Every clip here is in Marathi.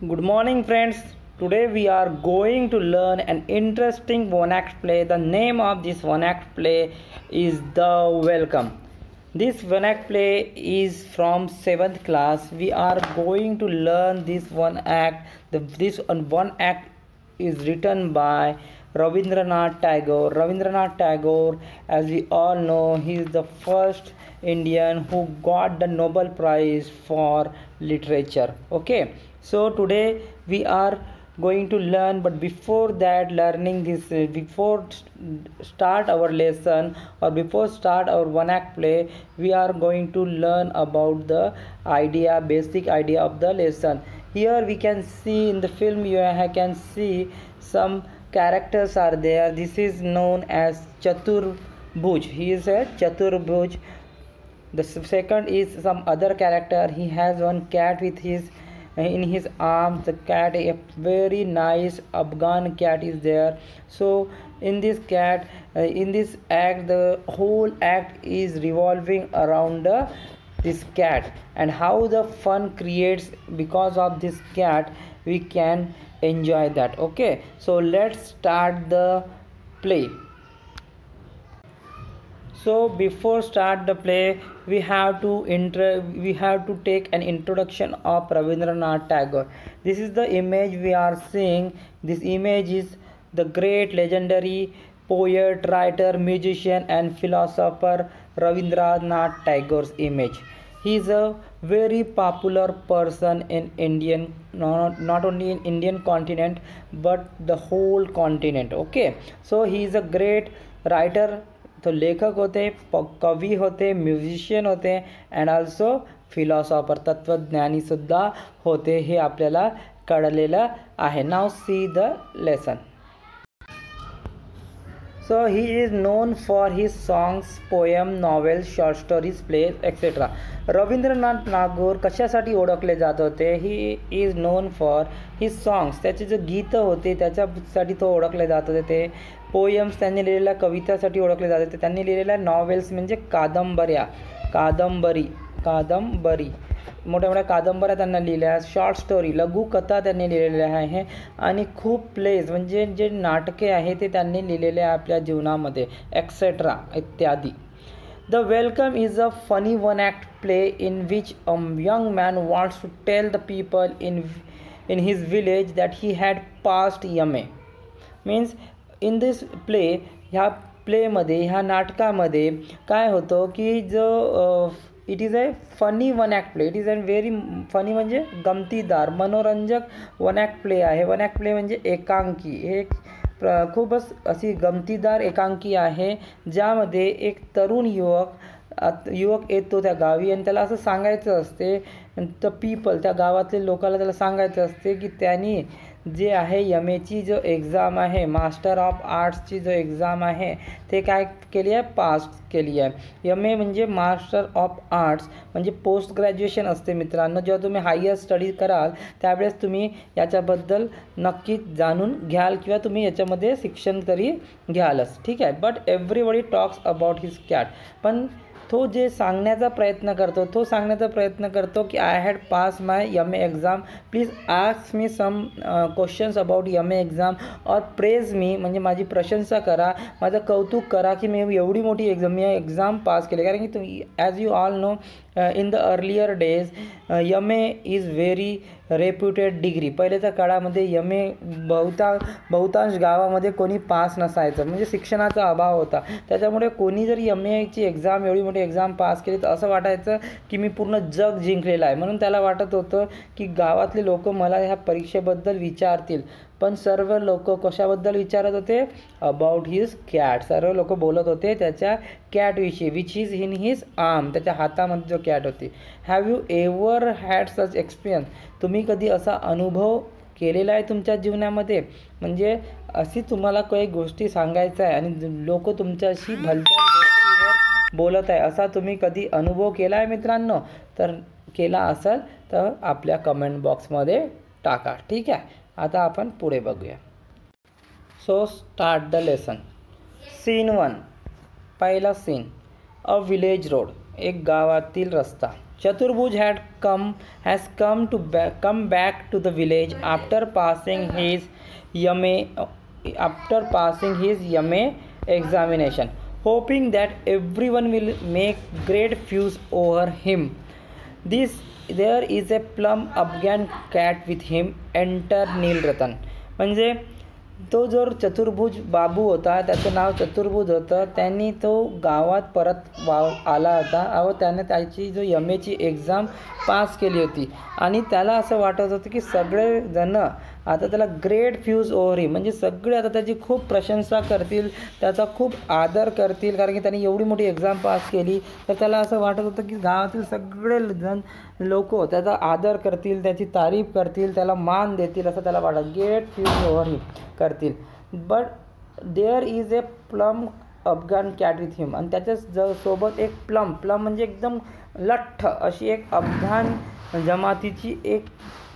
Good morning, friends. Today we are going to learn an interesting one act play. The name of this one act play is The Welcome. This one act play is from 7th class. We are going to learn this one act. This one act is written by Rabindranath Tagore. Rabindranath Tagore, as we all know, he is the first Indian who got the Nobel Prize for literature. Okay, so today we are going to learn, but before that learning this, before start our lesson or before start our one act play, we are going to learn about the basic idea of the lesson. Here we can see in the film, you can see some characters are there. This is known as Chatur Bhuj. He is a Chatur Bhuj. The second is some other character. He has one cat with his in his arms. The cat, a very nice Afghan cat is there. So in this cat, in this act, the whole act is revolving around this cat, and how the fun creates because of this cat, we can enjoy that. Okay, so let's start the play. So before start the play, we have to take an introduction of Rabindranath Tagore. This is the image we are seeing. This image is the great legendary poet, writer, musician and philosopher Rabindranath Tagore's image. He is a very popular person in Indian, not only in Indian continent but the whole continent. Okay, so he is a great writer. तो लेखक होते, कवी होते, म्युझिशियन होते अँड ऑल्सो फिलॉसॉफर, तत्वज्ञानी सुद्धा होते, हे आपल्याला कळलेलं आहे. Now see the lesson. So he is known for his songs, poem, novels, short stories, plays, etc. Rabindranath Tagore कशासाठी ओळखले जात होते? He is non for his songs. त्याचे जे गीतं होते त्याच्यासाठी तो ओळखले जात होते. ते पोयम्स त्यांनी लिहिलेल्या कवितासाठी ओळखले जात होते. त्यांनी लिहिलेल्या नॉवेल्स म्हणजे कादंबरी मोठ्या मोठ्या कादंबऱ्या त्यांना लिहिल्या. शॉर्ट स्टोरी, लघुकथा त्यांनी लिहिलेल्या आहे. आणि खूप प्लेज म्हणजे जे नाटके आहे ते त्यांनी लिहिलेले आहे आपल्या जीवनामध्ये, एक्सेट्रा इत्यादी. The welcome is a funny one act play in which a young man wants to tell the people in his village that he had passed MA. Means in this play, ह्या प्लेमध्ये, ह्या नाटकामध्ये काय होतं की जो it is a funny one act play. It is a very funny म्हणजे गमतीदार, मनोरंजक वन ॲक्ट प्ले आहे. वन ॲक्ट प्ले म्हणजे एकांकी. हे खूपच अशी गमतीदार एकांकी आहे, ज्यामध्ये एक तरुण युवक येतो त्या गावी आणि त्याला असं सांगायचं असते, द पीपल, त्या गावातले लोकांना त्याला सांगायचं असते की त्यांनी जे आहे MAची जो एक्झाम आहे, मास्टर ऑफ आर्ट्सची जो एक्झाम आहे, ते काय केली आहे, पास केली आहे. MA म्हणजे मास्टर ऑफ आर्ट्स म्हणजे पोस्ट ग्रॅज्युएशन असते मित्रांनो. जेव्हा तुम्ही हायर स्टडी कराल त्यावेळेस तुम्ही याच्याबद्दल नक्कीच जाणून घ्याल किंवा तुम्ही याच्यामध्ये शिक्षण तरी घ्यालच. ठीक आहे. But everybody talks about his cat. पण तो जे सांगण्याचा प्रयत्न करतो की I had pass my MA exam, please ask me some questions about MA exam और प्रेज मी, म्हणजे माझी प्रशंसा करा, माझं कौतुक करा की मी एवढी मोठी एक्झाम पास केली. कारण की तुम्ही as you all know, in the earlier days MA is very reputed degree. पहिल्याच्या काळामध्ये MA बहुतांश गावामध्ये कोणी पास नसायचं, म्हणजे शिक्षणाचा अभाव होता. त्याच्यामुळे कोणी जरी MAची एक्झाम, एवढी मोठी एक्झाम पास केली तर असं वाटायचं की मी पूर्ण जग जिंकलेलं आहे. म्हणून त्याला वाटत होतं की गावातले लोक मला ह्या परीक्षेबद्दल विचारतील. पण सर्व लोक कशाबद्दल विचारत होते? About his cat. सर्व लोक बोलत होते त्याच्या कॅटविषयी, which is in his arm, त्याच्या हातामध्ये जो कॅट होती. Have you ever had such experience? तुम्ही कधी असा अनुभव केलेला आहे तुमच्या जीवनामध्ये? म्हणजे अशी तुम्हाला काही गोष्टी सांगायचं आहे आणि लोक तुमच्याशी भलत्या गोष्टीवर बोलत आहे, असा तुम्ही कधी अनुभव केला आहे मित्रांनो? तर केला असेल तर आपल्या कमेंट बॉक्समध्ये टाका. ठीक आहे. आता आपण पुढे बघूया. So start the lesson. Scene 1. पहिला सीन, अ विलेज रोड, एक गावातील रस्ता. Chaturbhuj has come back to the village after passing his MA examination, hoping that everyone will make great fuss over him. There is a plump Afghan cat with him. Enter Neelratan. म्हणजे तो जो चतुर्भुज बाबू होता, त्याचं नाव चतुर्भुज होतं. त्यांनी तो गावात परत आला होता व त्याने त्याची जो MAची एक्झाम पास केली होती आणि त्याला असं वाटत होतं की सगळेजण आता त्याला ग्रेट फ्यूज ओव्हर हिम, म्हणजे सगळे आता त्याची खूप प्रशंसा करतील, त्याचा खूप आदर करतील, कारण की त्याने एवढी मोठी एक्झाम पास केली. तर त्याला असं वाटत होतं की गावातील सगळे जण लोक त्याचा आदर करतील, त्याची तारीफ करतील, त्याला मान देतील, असं त्याला वाटत, ग्रेट फ्यूज ओव्हर हिम करतील. But there is a plum Afghan cat with him, आणि त्याच्या सोबत एक प्लम म्हणजे एकदम लठ्ठ अशी एक अफगाण जमातीची एक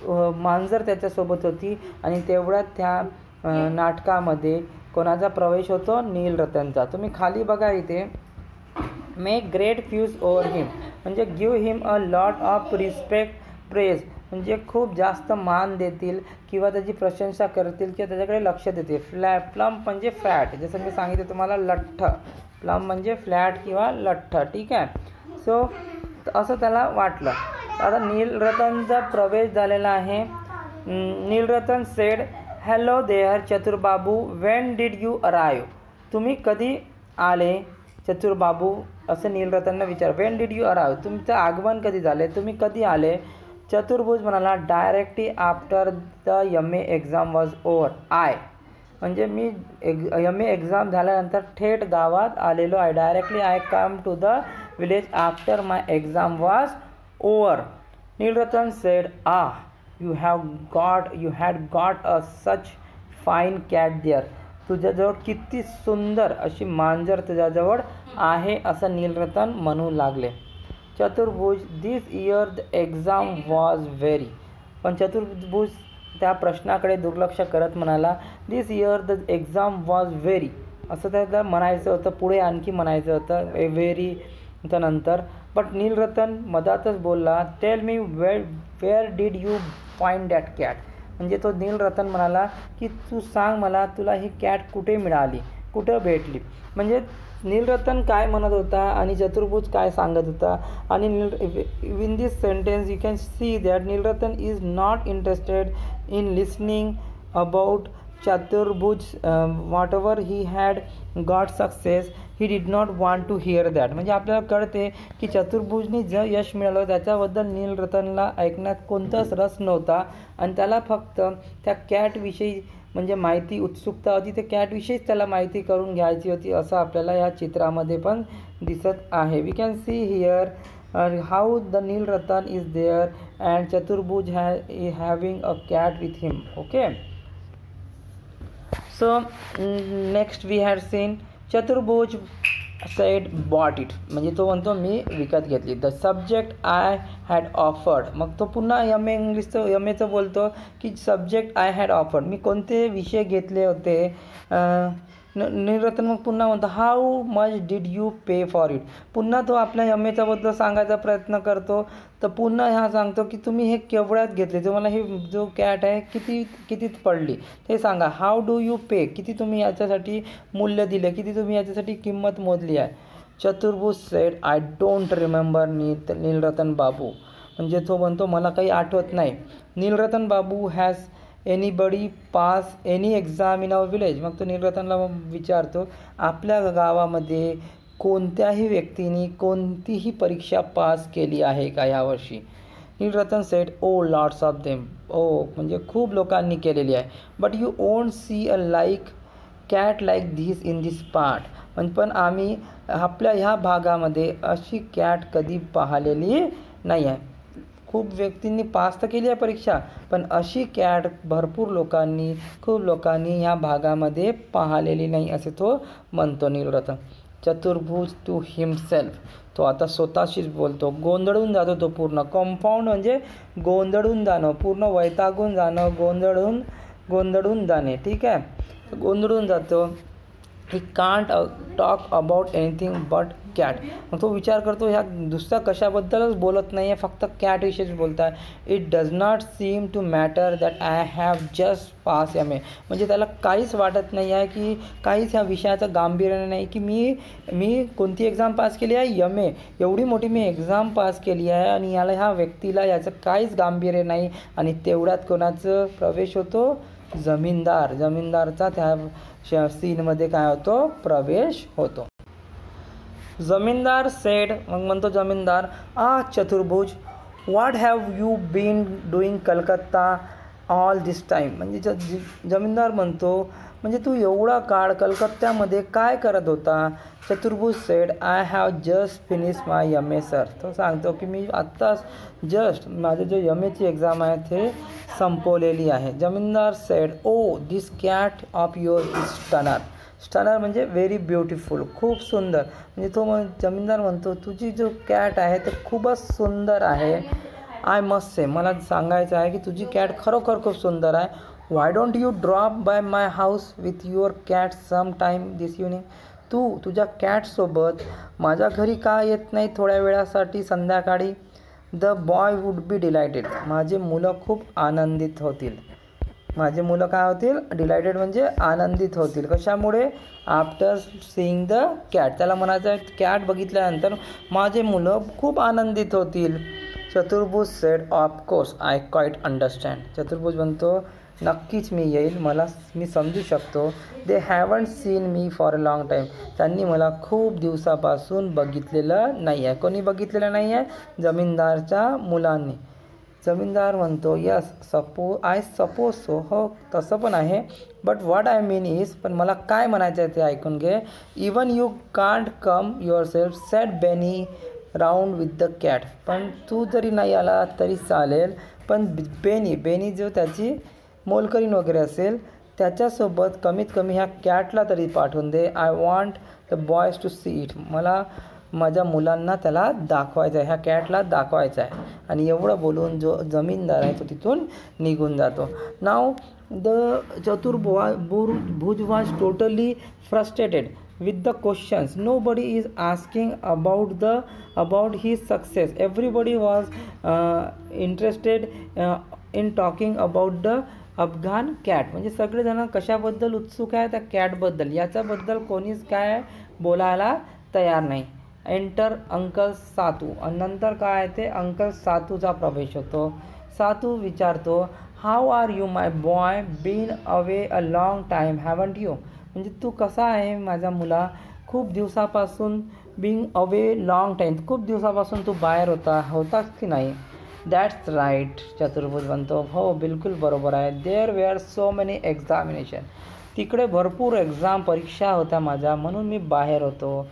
मांजर त्याच्यासोबत होती. आणि तेवढ्यात त्या नाटकामध्ये कोणाचा प्रवेश होतो? नीलरतनचा. तुम्ही खाली बघा इथे, मेक ग्रेट फ्यूज ओव्हर हिम म्हणजे give him a lot of respect, praise म्हणजे खूप जास्त मान देतील किंवा त्याची प्रशंसा करतील किंवा त्याच्याकडे लक्ष देतील. प्लम म्हणजे फ्लॅट, जसं मी सांगितलं तुम्हाला, लठ्ठ. प्लम म्हणजे फ्लॅट किंवा लठ्ठ, ठीक आहे. सो असं त्याला वाटलं. आता नीलरतनचा प्रवेश झालेला आहे. Nilratan said, hello there Chaturbabu, when did you arrive, तुम्ही कधी आले चतुरबाबू, असं नीलरतननं विचार. वेन डिड यू अराईव्ह, तुमचं आगमन कधी झाले, तुम्ही कधी आले. चतुर्भुज म्हणाला, directly after the MA exam was over. म्हणजे मी MA एक्झाम झाल्यानंतर थेट गावात आलेलो आहे. Directly I come to the village after my exam was over. Nilratan said, you had got a such fine cat there, तुझ्याजवळ किती सुंदर अशी मांजर तुझ्याजवळ आहे, असं नीलरतन म्हणू लागले. Chaturbhuj, this year the exam was very, पण चतुर्भुज त्या प्रश्नाकडे दुर्लक्ष करत म्हणाला, this year the exam was very, असं त्याला म्हणायचं होतं, पुढे आणखी म्हणायचं होतं व्हेरी त्यानंतर. बट नीलरतन मधातच बोलला, tell me where did you find that cat, म्हणजे तो नीलरतन म्हणाला की तू सांग मला, तुला ही कॅट कुठे मिळाली, कुठं भेटली. म्हणजे नीलरतन काय म्हणत होता आणि चतुर्भुज काय सांगत होता. आणि in this sentence you can see that Nilratan is not interested in listening about Chaturbhuj, whatever he had got success, he did not want to hear that. म्हणजे आपल्याला कळते की चतुर्भुजने जे यश मिळालं त्याच्याबद्दल नीलरतनला ऐकण्यात कोणताच रस नव्हता आणि त्याला फक्त त्या कॅटविषयी म्हणजे माहिती, उत्सुकता होती. ते कॅटविषयीच त्याला माहिती करून घ्यायची होती, असं आपल्याला या चित्रामध्ये पण दिसत आहे. We can see here how the Nilratan is there and Chaturbhuj having a cat with him. Okay. So next we had seen Chaturbhuj said bought it, म्हणजे तो म्हणतो मी विकत घेतली. The subject I had offered, मग तो पुन्हा MAचं बोलतो की सब्जेक्ट आय हॅड ऑफर्ड, मी कोणते विषय घेतले होते. नीलरतन मग पुन्हा म्हणतो, how much did you pay for it, पुन्हा तो आपल्या MAच्या बद्दल सांगायचा प्रयत्न करतो. तर पुन्हा ह्या सांगतो की तुम्ही हे केवढ्यात घेतले, तुम्हाला ही जो कॅट आहे कितीत पडली ते सांगा. हाऊ डू यू पे, किती तुम्ही याच्यासाठी मूल्य दिले, किती तुम्ही याच्यासाठी किंमत मोजली आहे. Chaturbhuj said, I don't remember Nilratan babu, म्हणजे तो म्हणतो मला काही आठवत नाही. Nilratan babu has anybody pass any exam in our village, मग तो नीलरतनला विचारतो आपल्या गावामध्ये कोणत्याही व्यक्तीने कोणतीही परीक्षा पास केली आहे का यावर्षी. Nilratan said, oh lots of them, oh म्हणजे खूप लोकांनी केलेली आहे. But you won't see a cat like this in this part, पण आम्ही आपल्या ह्या भागामध्ये अशी कॅट कधी पाहिलेली नाही आहे. खूप व्यक्तींनी पास तर केली आहे परीक्षा, पण अशी कॅट खूप लोकांनी ह्या भागामध्ये पाहिलेली नाही, असे तो म्हणतो नीलरतन. चतुर्भुज टू हिमसेल्फ, तो आता स्वतःशीच बोलतो, गोंधळून जातो तो पूर्ण. कंपाऊंड म्हणजे गोंधळून जाणं, पूर्ण वैतागून जाणं, गोंधळून जाणे, ठीक आहे, गोंधळून जातो. He can't talk about anything but cat. मग तो विचार करतो ह्या दुसऱ्या कशाबद्दलच बोलत नाही आहे, फक्त कॅटविषयीच बोलत आहे. It does not seem to matter that I have just pass MA. म्हणजे त्याला काहीच वाटत नाही आहे की काहीच ह्या विषयाचं गांभीर्य नाही की मी कोणती एक्झाम पास केली आहे, MA. एवढी मोठी मी एक्झाम पास केली आहे आणि याला ह्या व्यक्तीला याचं काहीच गांभीर्य नाही. आणि तेवढ्यात कोणाचं प्रवेश होतो, जमीनदारचा त्या सीनमध्ये काय होतो, प्रवेश होतो. जमीनदार सेड, मग म्हणतो जमीनदार, Chaturbhuj, what have you been doing Calcutta all this time. म्हणजे जमीनदार म्हणतो, म्हणजे तू एवढा काळ कलकत्त्यामध्ये काय करत होता. चतुर्भुज said, I have just finish my MA sir. तो सांगतो की मी आत्ताच जस्ट माझे जे MAची एक्झाम आहे ते संपवलेली आहे. Zamindar said, oh this cat of your is stunner म्हणजे व्हेरी ब्युटिफुल, खूप सुंदर. म्हणजे तो जमीनदार म्हणतो तुझी जो कॅट आहे ते खूपच सुंदर आहे. आय मस्ट से, मला सांगायचं आहे की तुझी कॅट खरोखर खूप सुंदर आहे. Why don't you drop by my house with your cat some time this evening. तू तुझ्या कॅटसोबत माझ्या घरी का येत नाही थोड्या वेळासाठी संध्याकाळी. The boy would be delighted. माझे मुलं खूप आनंदित होतील. माझे मुलं काय होतील, डिलायटेड म्हणजे आनंदित होतील. कशामुळे, आफ्टर सीइंग द कॅट. त्याला म्हणायचं आहे कॅट बघितल्यानंतर माझे मुलं खूप आनंदित होतील. Chaturbhuj said, of course I quite understand. Chaturbhuj म्हणतो नक्कीच मी येईल, मी समजू शकतो. They haven't seen me for a long time. त्यांनी मला खूप दिवसापासून बघितलेलं नाही आहे. कोणी बघितलेलं नाही आहे, जमीनदारच्या मुलांनी. जमीनदार म्हणतो यस आय सपोज सो. हो तसं पण आहे, but what I mean is, पण मला काय म्हणायचं आहे ते ऐकून घे. Even you can't come your self set बेनी राऊंड विथ द कॅट. पण तू जरी नाही आला तरी चालेल, पण बेनी जो त्याची मोलकरीण वगैरे असेल त्याच्यासोबत कमीत कमी ह्या कॅटला तरी पाठवून दे. I want the boys to see it. मला माझ्या मुलांना त्याला दाखवायचं आहे, ह्या कॅटला दाखवायचं आहे. आणि एवढं बोलून जो जमीनदार आहे तो तिथून निघून जातो. नाव द चतुर्भुज was totally frustrated with the questions. Nobody is asking about his success. Everybody was interested in talking about the Afghan cat. म्हणजे सगळेजण कशाबद्दल उत्सुक आहे, त्या कॅटबद्दल. याच्याबद्दल कोणीच काय बोलायला तयार नाही. Enter uncle Satu. आणि नंतर काय आहे ते अंकल सातूचा प्रवेश होतो. सातू विचारतो, how are you my boy, been away a long time haven't you. म्हणजे तू कसा आहे माझ्या मुला, खूप दिवसापासून, बिंग अवे लॉंग टाईम, खूप दिवसापासून तू बाहेर होतास की नाही. That's right. चतुर्भुज म्हणतो हो बिलकुल बरोबर आहे. There were so many examination. तिकडे भरपूर परीक्षा होत्या माझ्या, म्हणून मी बाहेर होतो.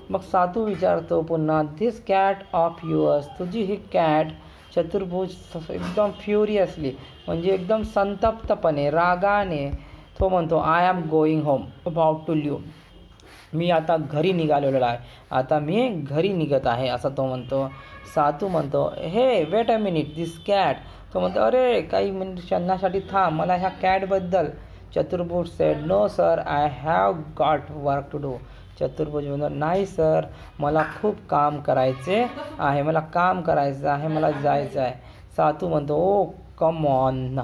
मग सातू विचारतो पुन्हा, दिस कॅट ऑफ युअर्स, तुझी ही कॅट. चतुर्भुज एकदम फ्युरियसली म्हणजे एकदम संतप्तपणे, रागाने तो म्हणतो, I am going home about to leave. मी आता घरी निघालेलो आहे, आता मी घरी निघत आहे असं तो म्हणतो. सातू म्हणतो, हे weight a minute, this cat. तो म्हणतो, अरे काही मिनिट क्षणासाठी थांब, मला ह्या कॅटबद्दल. Chaturbhuj said, no sir I have got work to do. Chaturbhuj म्हणतो, नाही सर मला खूप काम करायचे आहे, मला जायचं आहे. सातू म्हणतो, oh come on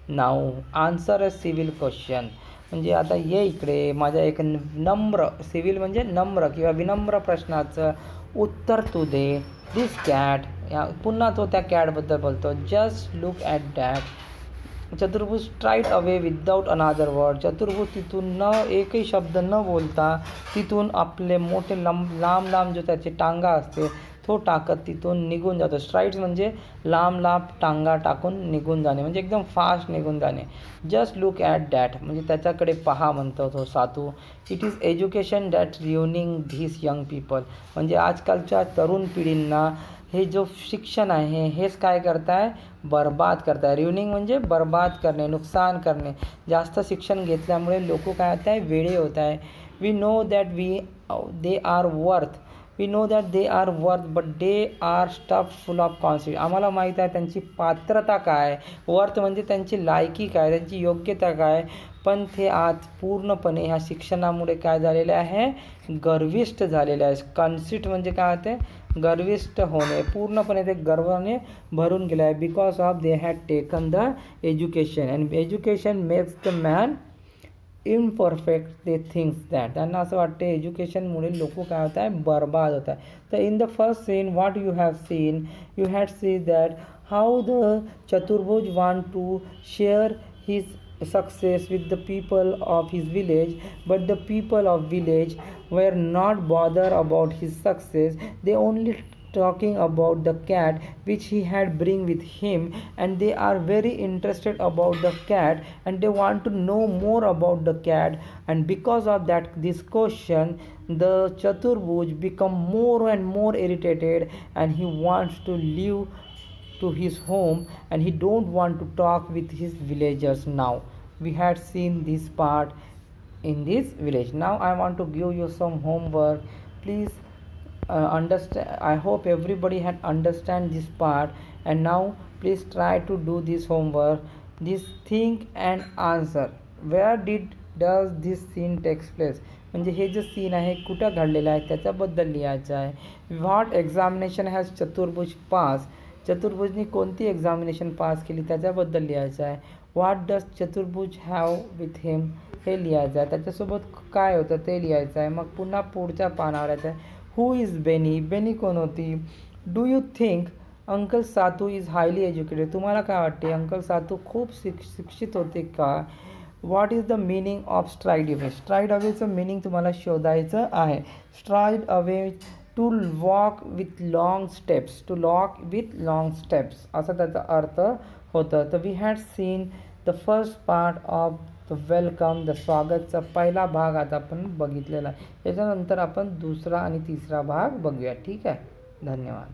now answer a civil question. म्हणजे आता ये इकडे, माझ्या एक नम्र, सिव्हिल म्हणजे नम्र किंवा विनम्र प्रश्नाचं उत्तर तू दे. दिस कॅट. पुन्हा तो त्या कॅटबद्दल बोलतो, जस्ट लुक ॲट दॅट. चतुर्भुज स्ट्राईट अवे विदाऊट अनादर वर्ड. चतुर्भुज तिथून एकही शब्द न बोलता तिथून आपले मोठे लांब जो त्याचे टांगा असते तो टाकत तिथून निघून जातो. स्ट्राईड्स म्हणजे लांब टांगा टाकून निघून जाणे, म्हणजे एकदम फास्ट निघून जाणे. जस्ट लुक ॲट दॅट म्हणजे त्याच्याकडे पहा म्हणतो तो Satu. It is education that ruining this young people. म्हणजे आजकालच्या तरुण पिढींना हे जो शिक्षण आहे हेच काय करताय, बर्बाद करताय. रियुनिंग म्हणजे बर्बाद करणे, नुकसान करणे. जास्त शिक्षण घेतल्यामुळे लोक काय होत आहे, वेडे होत आहे. We know that they are worth we know that they are worth but they are stuff full of concept. आम्हाला माहीत आहे त्यांची पात्रता काय, वर्थ म्हणजे त्यांची लायकी काय, त्यांची योग्यता काय, पण ते आज पूर्णपणे ह्या शिक्षणामुळे काय झालेले आहे, गर्विष्ठ झालेले आहे. कॉन्सिट म्हणजे काय होते, गर्विष्ठ होणे, पूर्णपणे ते गर्वाने भरून गेले आहे. Because of they had taken the education and education makes the man imperfect. They thinks that, त्यांना असं वाटते एज्युकेशनमुळे लोक काय होत आहे, बर्बाद होत आहे. तर in the first scene what you have seen, you had seen that how the Chaturbhuj want to share his success with the people of his village, but the people of village were not bothered about his success. They only talking about the cat which he had bring with him, and they are very interested about the cat and they want to know more about the cat. And because of that this question, the Chaturbhuj become more and more irritated and he wants to leave to his home and he don't want to talk with his villagers. Now we had seen this part in this village. Now I want to give you some homework. Please understand, I hope everybody had understand this part, and now please try to do this homework. This think and answer, where does this scene takes place, म्हणजे हे जे सीन आहे कुठं घडलेलं आहे त्याच्याबद्दल लिहायचं आहे. व्हॉट एक्झामिनेशन हॅज चतुर्भुज पास, चतुर्भुजनी कोणती एक्झामिनेशन पास केली त्याच्याबद्दल लिहायचं आहे. व्हॉट डज चतुर्भुज हॅव विथ हिम, हे लिहायचं आहे. त्याच्यासोबत काय होतं ते लिहायचं आहे. मग पुन्हा पुढच्या पानावर यायचं आहे. हू इज बेनी, बेनी कोण होती. Do you think uncle Satu is highly educated, तुम्हाला काय वाटते अंकल सातू खूप शिक्षित होते का. What is the meaning of stride away, stride अवेचं मिनिंग तुम्हाला शोधायचं आहे. Stride away to walk with long steps, to walk with long steps असा त्याचा अर्थ होतं. तर we had seen the first part of the welcome, the स्वागतचा पहिला भाग आता आपण बघितलेला आहे. त्याच्यानंतर आपण दुसरा आणि तिसरा भाग बघूया. ठीक आहे, धन्यवाद.